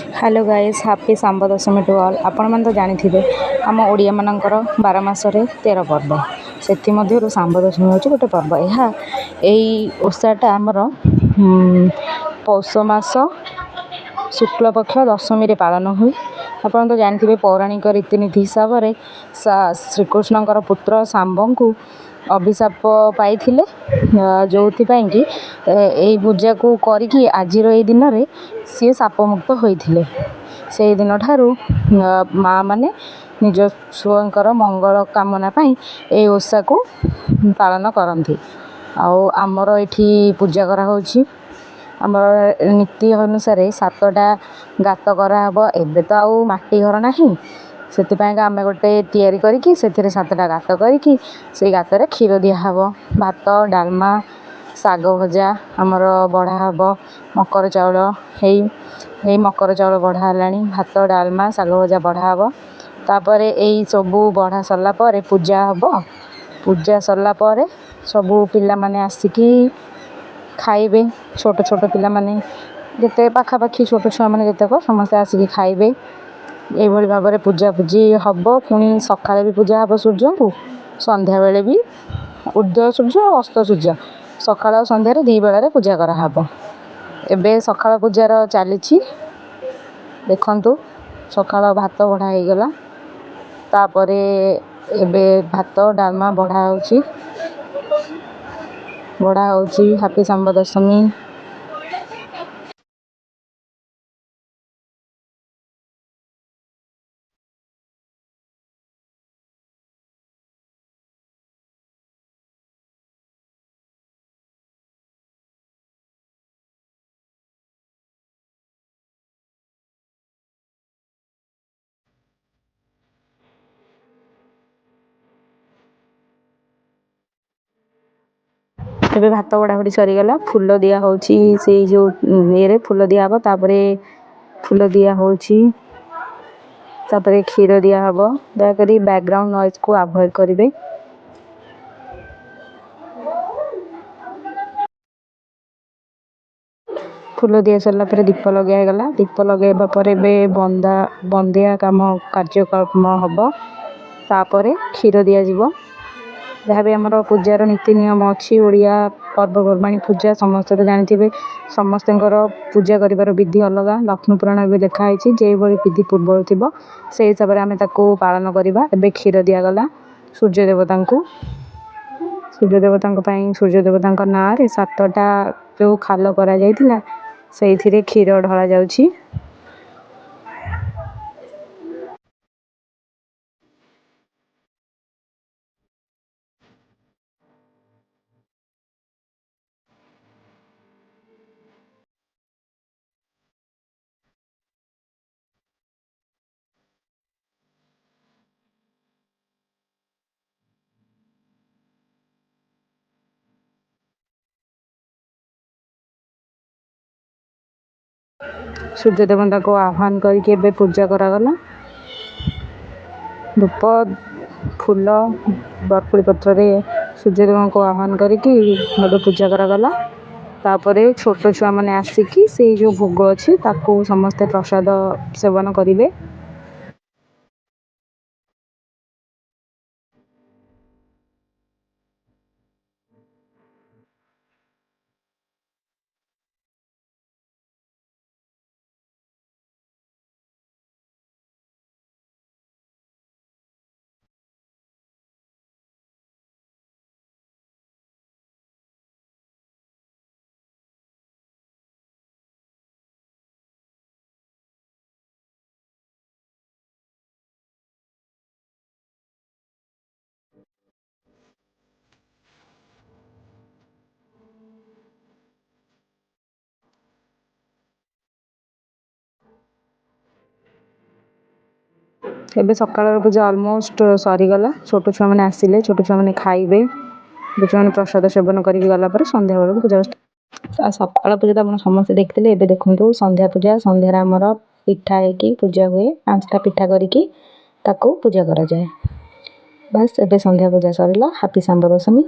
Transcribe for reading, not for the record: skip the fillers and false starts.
Hello guys happy Samba Dashami to all आपण मैंने तो जानी आम ओडिया मानकर 12 मासरे 13 पर्व से सांब दशमी हूँ गोटे पर्व यह ओषाटा आमर पौष मास शुक्ल पक्ष दशमी रे पालन हुए। आपड़ तो जानते पौराणिक रीतिनीति हिसाब से श्रीकृष्णकर पुत्र सांब को अभिशाप पाई जो कि पूजा को करी आज दिन में सी साप मुक्त होते से दिन ठारू माँ माने निज छुआंकर मंगल कामना ये ओषा को पालन करती। आमर ये पूजा करा आमर नीति अनुसार 7टा गात कराहब एबे तो आउ माटी घर ना से आम गोटे तैयारी करके 7टा गात करके से गातर क्षीर दिहब भात डालमा शाग भजा आमर बढ़ा हम मकर चाउल है मकर चाउल बढ़ा भात डालमा शाग भजा बढ़ा हम तापर यही सबू बढ़ा सरला पूजा हम पूजा सरला सबू पिला माने आसिकी खाइबे छोट छोट पिला माने जिते पाखापाखी छोट छुआ मैंने जितक समस्ते आसिकी खाइबे ये भाव में पूजा पूजी हम पुणी सका भी पूजा हम सूर्य को संध्या बेले भी उदय सूर्य अस्त सूर्य सका सन्धार 2 बेलार पूजा कराहब। एबे सका पूजार चली देखु सका भात बढ़ा हो गला तापर एबे भात डालमा बढ़ा होची हापी सांब दशमी। एबे भात बड़ाबड़ी सरीगला फूल दिया होची से जो ये फूल दिया हम तापरे फूल दिया होची तापरे क्षीर दिया हम दयाकोरी बैकग्राउंड नॉइज को अवॉइड करेंगे। फूल दिया सरला दीप लगे दीप लगेबा बंदिया काम कार्यक्रम हम तापर क्षीर दि जाव जहाँ भी आमर पूजार नीति नियम अच्छी ओडिया पर्वपर्वाणी पूजा समस्त तो जानते समस्त पूजा कर विधि अलग लक्ष्मी पुराण भी लिखाई जो विधि पूर्व थी से हिसाब से आम पालन करवा। एबे क्षीर दिगला सूर्य देवता को सूर्य देवता ना 7टा जो खाल करा जाइथिला से क्षीर ढला जाउची। सूर्य देवता को आह्वान करके पूजा करागला धूप फूल बरपुड़ी पत्र सूर्य देव को आह्वान करके पूजा करागला तापर छोट छुआ मैंने आसिकी से जो भोग अच्छी समस्ते प्रसाद सेवन करेंगे। एबे सकाळ पूजा ऑलमोस्ट सरीगला छोट छुआ मैंने आसिले छोट छुआ मैंने खाइबे छुआ मैंने प्रसाद सेवन करके गला संध्या बेलू पूजा सकाळ पूजा तो आप समस्त देखते एबे देखु संध्या पूजा संध्यार आमर पिठा होगी पूजा हुए 5टा पिठा करके पूजा करा जाए। बस एबे संध्या पूजा सरीला हापी सांब दशमी।